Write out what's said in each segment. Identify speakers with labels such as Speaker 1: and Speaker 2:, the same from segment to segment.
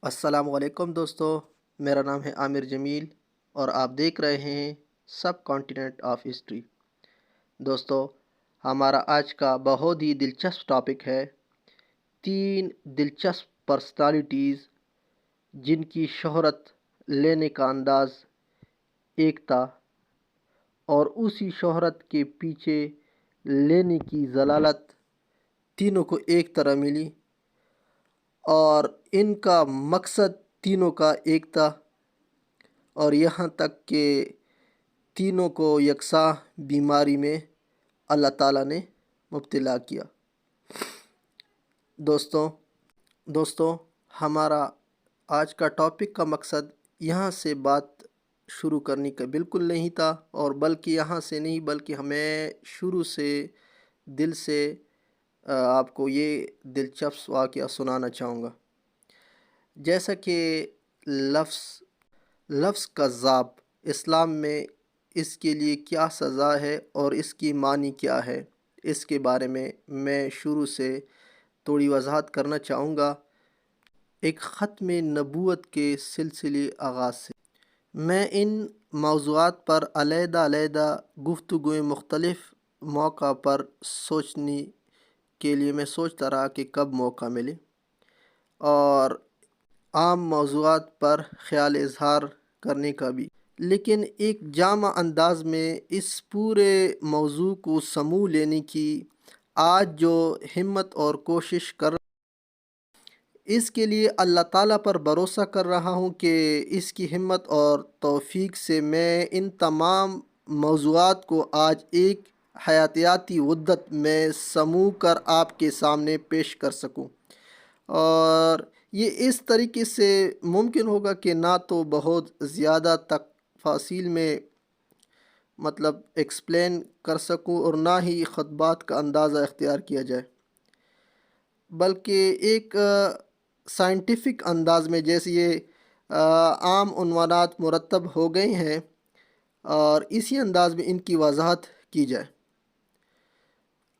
Speaker 1: السلام علیکم دوستو، میرا نام ہے عامر جمیل اور آپ دیکھ رہے ہیں سب کانٹیننٹ آف ہسٹری۔ دوستو، ہمارا آج کا بہت ہی دلچسپ ٹاپک ہے 3 دلچسپ پرسنالٹیز جن کی شہرت لینے کا انداز ایک تھا اور اسی شہرت کے پیچھے لینے کی ضلالت تینوں کو ایک طرح ملی، اور ان کا مقصد تینوں کا ایک تھا، اور یہاں تک کہ تینوں کو یکساں بیماری میں اللہ تعالیٰ نے مبتلا کیا۔ دوستوں ہمارا آج کا ٹاپک کا مقصد یہاں سے بات شروع کرنے کا بالکل نہیں تھا، اور بلکہ یہاں سے نہیں بلکہ ہمیں شروع سے دل سے آپ کو یہ دلچسپ واقعہ سنانا چاہوں گا۔ جیسا کہ لفظ کذاب اسلام میں اس کے لیے کیا سزا ہے اور اس کی معنی کیا ہے، اس کے بارے میں شروع سے تھوڑی وضاحت کرنا چاہوں گا۔ ایک ختم نبوت کے سلسلے آغاز سے میں ان موضوعات پر علیحدہ گفتگویں مختلف موقع پر سوچنے کے لیے میں سوچتا رہا کہ کب موقع ملے، اور عام موضوعات پر خیال اظہار کرنے کا بھی، لیکن ایک جامع انداز میں اس پورے موضوع کو سمو لینے کی آج جو ہمت اور کوشش کر اس کے لیے اللہ تعالیٰ پر بھروسہ کر رہا ہوں کہ اس کی ہمت اور توفیق سے میں ان تمام موضوعات کو آج ایک حیاتیاتی مدت میں سمو کر آپ کے سامنے پیش کر سکوں، اور یہ اس طریقے سے ممکن ہوگا کہ نہ تو بہت زیادہ تفاصیل میں ایکسپلین کر سکوں اور نہ ہی خطبات کا اندازہ اختیار کیا جائے، بلکہ ایک سائنٹیفک انداز میں جیسے یہ عام عنوانات مرتب ہو گئے ہیں، اور اسی انداز میں ان کی وضاحت کی جائے۔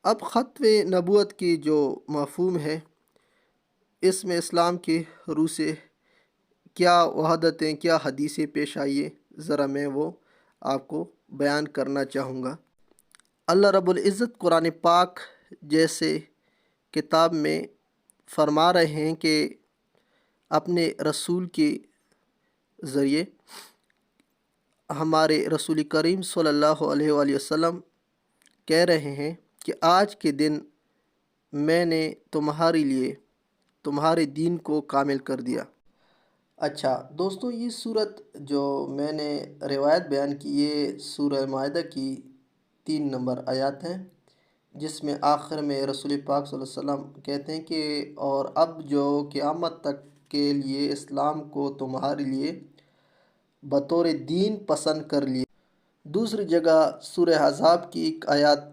Speaker 1: اب ختم نبوت کی جو مفہوم ہے، اس میں اسلام کی روح سے کیا وحدتیں، کیا حدیثیں پیش آئیے، ذرا میں وہ آپ کو بیان کرنا چاہوں گا۔ اللہ رب العزت قرآن پاک جیسے کتاب میں فرما رہے ہیں کہ اپنے رسول کے ذریعے ہمارے رسول کریم صلی اللہ علیہ وآلہ وسلم کہہ رہے ہیں کہ آج کے دن میں نے تمہارے لیے تمہارے دین کو کامل کر دیا۔ اچھا دوستو، یہ صورت جو میں نے روایت بیان کی، یہ سورہ مائدہ کی 3 نمبر آیات ہیں، جس میں آخر میں رسول پاک صلی اللہ علیہ وسلم کہتے ہیں کہ اور اب جو قیامت تک کے لیے اسلام کو تمہارے لیے بطور دین پسند کر لیے۔ دوسری جگہ سورہ احزاب کی ایک آیات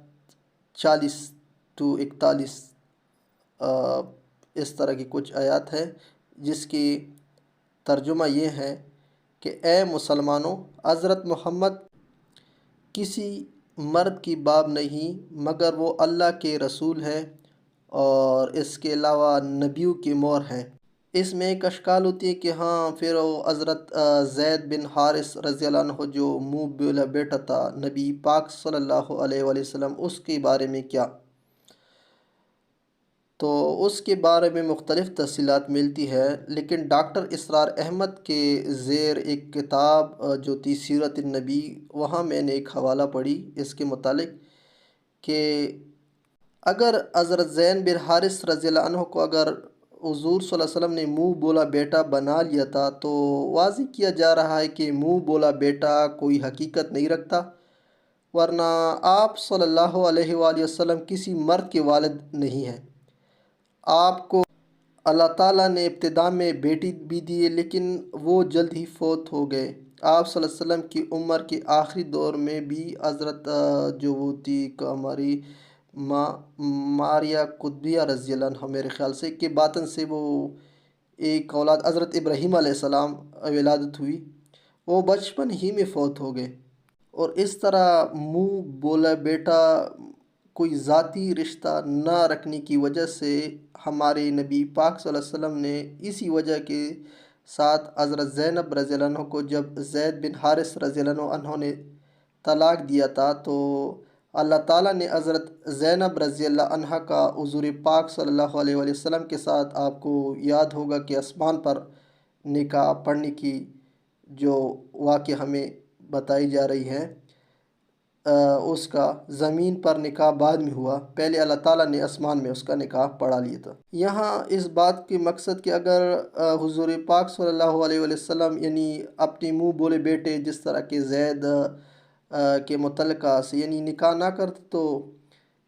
Speaker 1: 40-41 اس طرح کی کچھ آیات ہے، جس کی ترجمہ یہ ہے کہ اے مسلمانوں، حضرت محمد کسی مرد کی باپ نہیں مگر وہ اللہ کے رسول ہے اور اس کے علاوہ نبیوں کی مور ہیں۔ اس میں ایک اشکال ہوتی ہے کہ ہاں پھر وہ حضرت زید بن حارث رضی اللہ عنہ جو منہ بولا بیٹا تھا نبی پاک صلی اللہ علیہ وآلہ وسلم، اس کے بارے میں کیا؟ تو اس کے بارے میں مختلف تفصیلات ملتی ہے، لیکن ڈاکٹر اسرار احمد کے زیر ایک کتاب جو تھی سیرت النبی، وہاں میں نے ایک حوالہ پڑھی اس کے متعلق کہ اگر حضرت زید بن حارث رضی اللہ عنہ کو اگر حضور صلی اللہ علیہ وسلم نے منہ بولا بیٹا بنا لیا تھا، تو واضح کیا جا رہا ہے کہ منہ بولا بیٹا کوئی حقیقت نہیں رکھتا، ورنہ آپ صلی اللہ علیہ وآلہ وسلم کسی مرد کے والد نہیں ہیں۔ آپ کو اللہ تعالیٰ نے ابتدا میں بیٹی بھی دی، لیکن وہ جلد ہی فوت ہو گئے۔ آپ صلی اللہ علیہ وسلم کی عمر کے آخری دور میں بھی حضرت جو وہ تھی ہماری ماریہ قطبیہ رضی اللہ عنہ، میرے خیال سے کہ باطن سے وہ ایک اولاد حضرت ابراہیم علیہ السلام ولادت ہوئی، وہ بچپن ہی میں فوت ہو گئے، اور اس طرح منہ بولا بیٹا کوئی ذاتی رشتہ نہ رکھنے کی وجہ سے ہمارے نبی پاک صلی اللہ علیہ وسلم نے اسی وجہ کے ساتھ حضرت زینب رضی اللہ عنہ کو جب زید بن حارث رضی اللہ عنہ نے طلاق دیا تھا تو اللہ تعالیٰ نے حضرت زینب رضی اللہ عنہ کا حضور پاک صلی اللہ علیہ وآلہ وسلم کے ساتھ، آپ کو یاد ہوگا کہ آسمان پر نکاح پڑھنے کی جو واقعہ ہمیں بتائی جا رہی ہے، اس کا زمین پر نکاح بعد میں ہوا، پہلے اللہ تعالیٰ نے آسمان میں اس کا نکاح پڑھا لیا تھا۔ یہاں اس بات کے مقصد کہ اگر حضور پاک صلی اللہ علیہ وآلہ وسلم یعنی اپنے منہ بولے بیٹے جس طرح کے زید کے متعلقہ سے یعنی نکاح نہ کرتے تو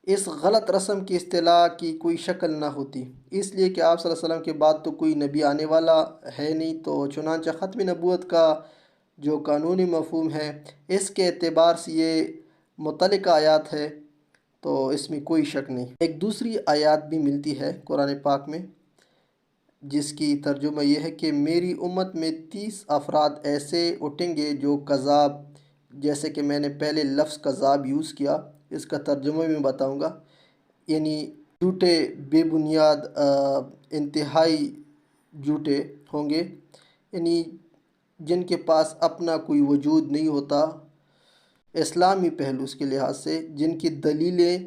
Speaker 1: اس غلط رسم کی اصطلاح کی کوئی شکل نہ ہوتی، اس لیے کہ آپ صلی اللہ علیہ وسلم کے بعد تو کوئی نبی آنے والا ہے نہیں، تو چنانچہ ختم نبوت کا جو قانونی مفہوم ہے اس کے اعتبار سے یہ متعلقہ آیات ہے، تو اس میں کوئی شک نہیں۔ ایک دوسری آیات بھی ملتی ہے قرآن پاک میں جس کی ترجمہ یہ ہے کہ میری امت میں 30 افراد ایسے اٹھیں گے جو کذاب، جیسے کہ میں نے پہلے لفظ کذاب یوز کیا، اس کا ترجمہ بھی میں بتاؤں گا، یعنی جھوٹے، بے بنیاد، انتہائی جھوٹے ہوں گے، یعنی جن کے پاس اپنا کوئی وجود نہیں ہوتا اسلامی پہلوز کے لحاظ سے، جن کی دلیلیں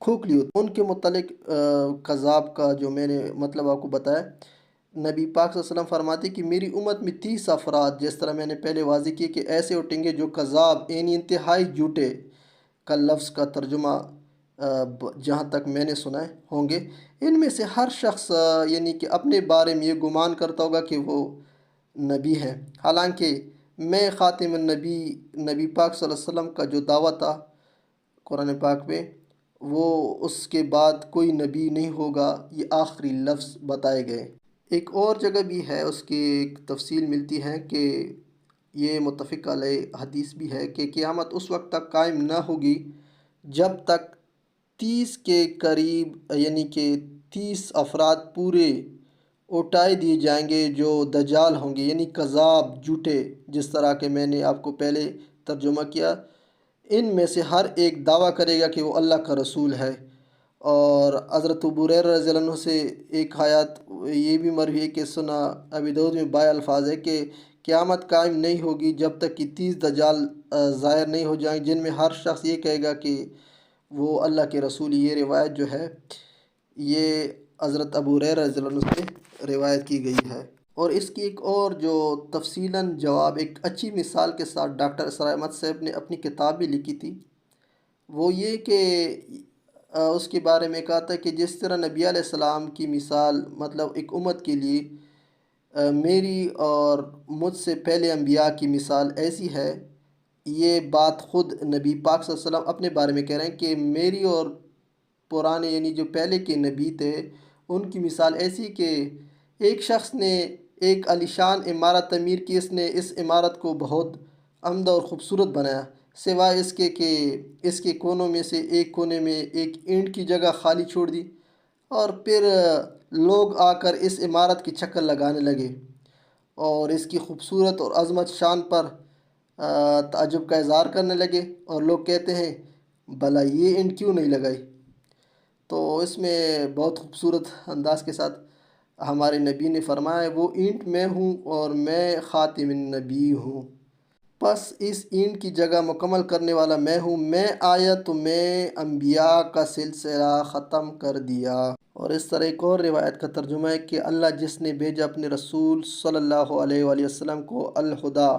Speaker 1: کھوکھلی ہوتی، ان کے متعلق کذاب کا جو میں نے مطلب آپ کو بتایا، نبی پاک صلی اللہ علیہ وسلم فرماتے کہ میری امت میں 30 افراد، جس طرح میں نے پہلے واضح کی کہ ایسے اٹھیں گے جو کذاب یعنی انتہائی جھوٹے کا لفظ کا ترجمہ جہاں تک میں نے سنا ہے ہوں گے، ان میں سے ہر شخص یعنی کہ اپنے بارے میں یہ گمان کرتا ہوگا کہ وہ نبی ہے، حالانکہ میں خاتم النبی، نبی پاک صلی اللہ علیہ وسلم کا جو دعویٰ تھا قرآن پاک میں، وہ اس کے بعد کوئی نبی نہیں ہوگا، یہ آخری لفظ بتائے گئے۔ ایک اور جگہ بھی ہے، اس کی ایک تفصیل ملتی ہے کہ یہ متفق علیہ حدیث بھی ہے کہ قیامت اس وقت تک قائم نہ ہوگی جب تک 30 کے قریب یعنی کہ 30 افراد پورے اٹھائے دیے جائیں گے جو دجال ہوں گے، یعنی کذاب، جھوٹے، جس طرح کہ میں نے آپ کو پہلے ترجمہ کیا، ان میں سے ہر ایک دعویٰ کرے گا کہ وہ اللہ کا رسول ہے۔ اور حضرت ابو ہریرہ رضی اللہ عنہ سے ایک آیات یہ بھی مروی ہے کہ سنا ابی داؤد میں بائے الفاظ ہے کہ قیامت قائم نہیں ہوگی جب تک کہ 30 دجال ظاہر نہیں ہو جائیں، جن میں ہر شخص یہ کہے گا کہ وہ اللہ کے رسول۔ یہ روایت جو ہے یہ حضرت ابو ہریرہ رضی اللہ عنہ سے روایت کی گئی ہے۔ اور اس کی ایک اور جو تفصیلاً جواب ایک اچھی مثال کے ساتھ ڈاکٹر اسرار احمد صاحب نے اپنی کتاب بھی لکھی تھی، وہ یہ کہ اس کے بارے میں کہا تھا کہ جس طرح نبی علیہ السلام کی مثال مطلب ایک امت کے لیے میری اور مجھ سے پہلے انبیاء کی مثال ایسی ہے، یہ بات خود نبی پاک صلی اللہ علیہ وسلم اپنے بارے میں کہہ رہے ہیں کہ میری اور پرانے یعنی جو پہلے کے نبی تھے ان کی مثال ایسی کہ ایک شخص نے ایک عالیشان عمارت تعمیر کی، اس نے اس عمارت کو بہت عمدہ اور خوبصورت بنایا، سوائے اس کے کہ اس کے کونوں میں سے ایک کونے میں ایک اینٹ کی جگہ خالی چھوڑ دی، اور پھر لوگ آ کر اس عمارت کی چکر لگانے لگے اور اس کی خوبصورت اور عظمت شان پر تعجب کا اظہار کرنے لگے، اور لوگ کہتے ہیں بھلا یہ اینٹ کیوں نہیں لگائی؟ تو اس میں بہت خوبصورت انداز کے ساتھ ہمارے نبی نے فرمایا وہ اینٹ میں ہوں اور میں خاتم النبی ہوں، پس اس اینٹ کی جگہ مکمل کرنے والا میں ہوں، میں آیا تو میں انبیاء کا سلسلہ ختم کر دیا۔ اور اس طرح ایک اور روایت کا ترجمہ ہے کہ اللہ جس نے بھیجا اپنے رسول صلی اللہ علیہ وآلہ وسلم کو الہدا،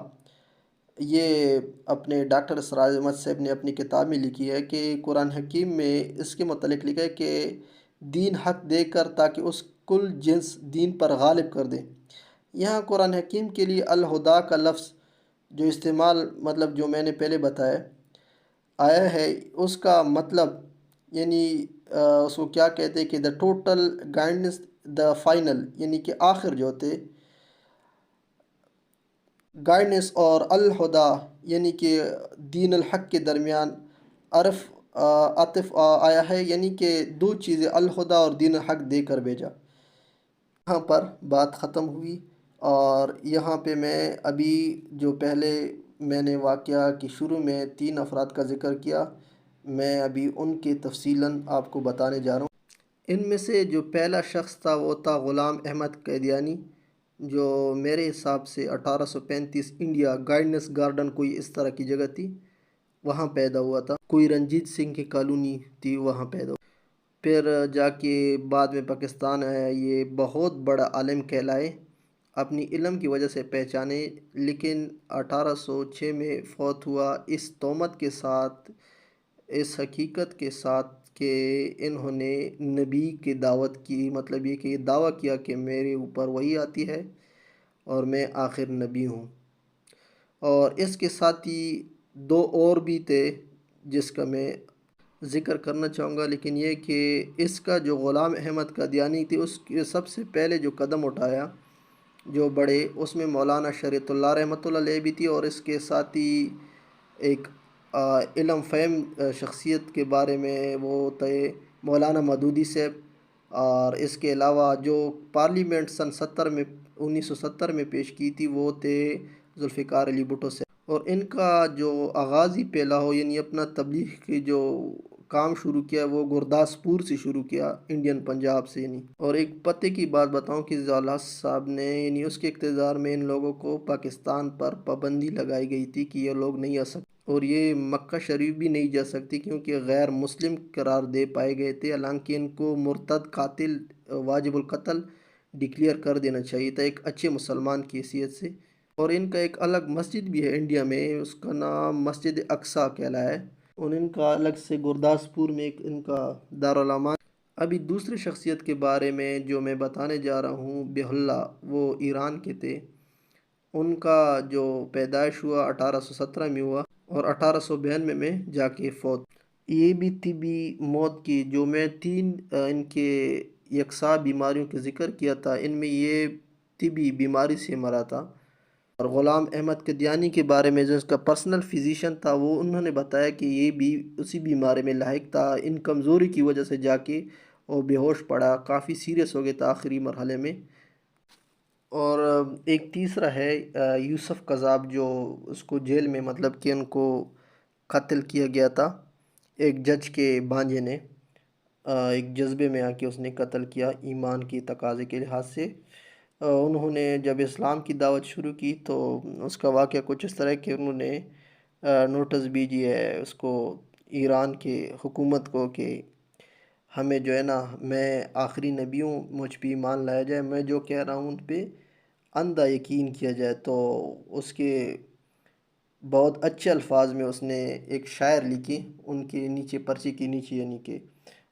Speaker 1: یہ اپنے ڈاکٹر اسرار احمد صاحب نے اپنی کتاب میں لکھی ہے کہ قرآن حکیم میں اس کے متعلق لکھا ہے کہ دین حق دے کر تاکہ اس کل جنس دین پر غالب کر دے۔ یہاں قرآن حکیم کے لیے الہدا کا لفظ جو استعمال مطلب جو میں نے پہلے بتایا آیا ہے، اس کا مطلب یعنی اس کو کیا کہتے ہیں کہ the total guidance, the final, یعنی کہ آخر جو ہوتے گائیڈنس، اور الہدا یعنی کہ دین الحق کے درمیان عطف آیا ہے، یعنی کہ دو چیزیں الہدا اور دین الحق دے کر بھیجا۔ یہاں پر بات ختم ہوئی، اور یہاں پہ میں ابھی جو پہلے میں نے واقعہ کی شروع میں 3 افراد کا ذکر کیا، میں ابھی ان کی تفصیلاً آپ کو بتانے جا رہا ہوں۔ ان میں سے جو پہلا شخص تھا وہ تھا غلام احمد قادیانی، جو میرے حساب سے 1835 انڈیا گائیڈنس گارڈن کوئی اس طرح کی جگہ تھی، وہاں پیدا ہوا تھا۔ کوئی رنجیت سنگھ کی کالونی تھی، وہاں پیدا ہوا۔ پھر جا کے بعد میں پاکستان آیا۔ یہ بہت بڑا عالم کہلائے، اپنی علم کی وجہ سے پہچانے، لیکن 1806 میں فوت ہوا اس تہمت کے ساتھ، اس حقیقت کے ساتھ کہ انہوں نے نبی کی دعوت کی، مطلب یہ کہ یہ دعویٰ کیا کہ میرے اوپر وحی آتی ہے اور میں آخر نبی ہوں۔ اور اس کے ساتھ ہی دو اور بھی تھے جس کا میں ذکر کرنا چاہوں گا، لیکن یہ کہ اس کا جو غلام احمد قادیانی تھی، اس کے سب سے پہلے جو قدم اٹھایا جو بڑے، اس میں مولانا شریعت اللہ رحمۃ اللہ علیہ بھی تھی، اور اس کے ساتھ ہی ایک علم فہم شخصیت کے بارے میں وہ تھے مولانا مودودی صاحب۔ اور اس کے علاوہ جو پارلیمنٹ سن 1970 میں پیش کی تھی وہ تھے ذوالفقار علی بھٹو سے۔ اور ان کا جو آغاز ہی پہلا ہو، یعنی اپنا تبلیغ کی جو کام شروع کیا وہ گرداسپور سے شروع کیا، انڈین پنجاب سے یعنی۔ اور ایک پتے کی بات بتاؤں کہ ضیاءالحق صاحب نے، یعنی اس کے اقتدار میں ان لوگوں کو پاکستان پر پابندی لگائی گئی تھی کہ یہ لوگ نہیں آ سکتے، اور یہ مکہ شریف بھی نہیں جا سکتی کیونکہ غیر مسلم قرار دے پائے گئے تھے، حالانکہ ان کو مرتد قاتل واجب القتل ڈکلیئر کر دینا چاہیے تھا ایک اچھے مسلمان کی حیثیت سے۔ اور ان کا ایک الگ مسجد بھی ہے انڈیا میں، اس کا نام مسجد اقصیٰ کہلایا ہے، اور ان کا الگ سے گرداسپور میں ایک ان کا دارالامان۔ ابھی دوسری شخصیت کے بارے میں جو میں بتانے جا رہا ہوں، بیہ اللہ، وہ ایران کے تھے۔ ان کا جو پیدائش ہوا 1817 میں ہوا، اور 1892 میں جا کے فوت۔ یہ بھی طبی موت کی، جو میں 3 ان کے یکساں بیماریوں کے ذکر کیا تھا، ان میں یہ طبی بیماری سے مرا تھا۔ اور غلام احمد قادیانی کے بارے میں جو اس کا پرسنل فزیشین تھا، وہ انہوں نے بتایا کہ یہ بھی اسی بیماری میں لاحق تھا، ان کمزوری کی وجہ سے جا کے وہ بے ہوش پڑا، کافی سیریس ہو گیا تھا آخری مرحلے میں۔ اور ایک تیسرا ہے یوسف قذاب، جو اس کو جیل میں، مطلب کہ ان کو قتل کیا گیا تھا ایک جج کے بانجے نے، ایک جذبے میں آ کے اس نے قتل کیا ایمان کی تقاضے کے لحاظ سے۔ انہوں نے جب اسلام کی دعوت شروع کی تو اس کا واقعہ کچھ اس طرح ہے کہ انہوں نے نوٹس بھیجی ہے اس کو، ایران کے حکومت کو، کہ ہمیں جو ہے نا، میں آخری نبی ہوں، مجھ پہ ایمان لایا جائے، میں جو کہہ رہا ہوں ان پہ اندھا یقین کیا جائے۔ تو اس کے بہت اچھے الفاظ میں اس نے ایک شاعر لکھی ان کے نیچے، پرچے کے نیچے، یعنی کہ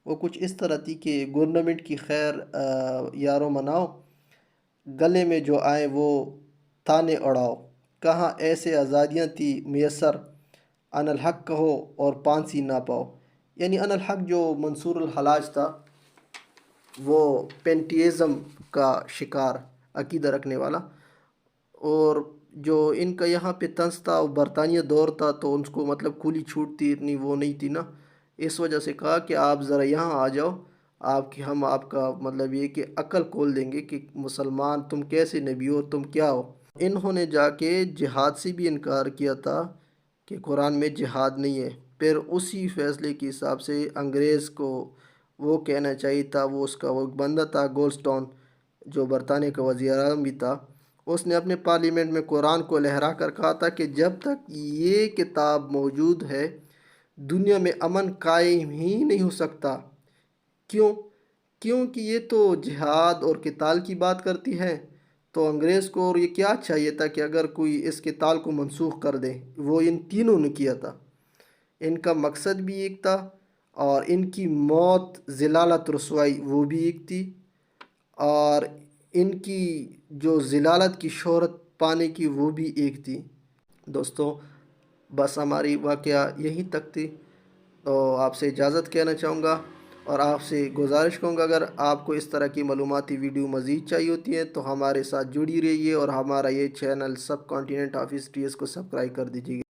Speaker 1: وہ کچھ اس طرح تھی کہ گورنمنٹ کی خیر یارو مناؤ، گلے میں جو آئیں وہ تانے اڑاؤ، کہاں ایسے آزادیاں تھی میسر، ان الحق کہو اور پانسی نہ پاؤ۔ یعنی ان الحق جو منصور الحلاج تھا، وہ پینٹیزم کا شکار عقیدہ رکھنے والا، اور جو ان کا یہاں پہ طنز تھا وہ برطانیہ دور تھا، تو ان کو مطلب کھلی چھوٹ تھی، اتنی وہ نہیں تھی نا، اس وجہ سے کہا کہ آپ ذرا یہاں آ جاؤ، ہم آپ کا مطلب یہ کہ عقل کھول دیں گے کہ مسلمان تم کیسے نبی ہو، تم کیا ہو۔ انہوں نے جا کے جہاد سے بھی انکار کیا تھا کہ قرآن میں جہاد نہیں ہے۔ پھر اسی فیصلے کے حساب سے انگریز کو وہ کہنا چاہیے تھا، وہ اس کا وہ بندہ تھا گولڈسٹون، جو برطانیہ کا وزیر اعظم بھی تھا، اس نے اپنے پارلیمنٹ میں قرآن کو لہرا کر کہا تھا کہ جب تک یہ کتاب موجود ہے دنیا میں امن قائم ہی نہیں ہو سکتا۔ کیونکہ یہ تو جہاد اور قتال کی بات کرتی ہے۔ تو انگریز کو اور یہ کیا چاہیے تھا کہ اگر کوئی اس قتال کو منسوخ کر دے، وہ ان تینوں نے کیا تھا۔ ان کا مقصد بھی ایک تھا، اور ان کی موت ذلالت رسوائی وہ بھی ایک تھی، اور ان کی جو ذلالت کی شہرت پانے کی وہ بھی ایک تھی۔ دوستوں، بس ہماری واقعہ یہیں تک تھی، تو آپ سے اجازت کہنا چاہوں گا، اور آپ سے گزارش کروں گا اگر آپ کو اس طرح کی معلوماتی ویڈیو مزید چاہیے ہوتی ہیں تو ہمارے ساتھ جڑی رہیے، اور ہمارا یہ channel sub continent of history's کو سبسکرائب کر دیجیے گا۔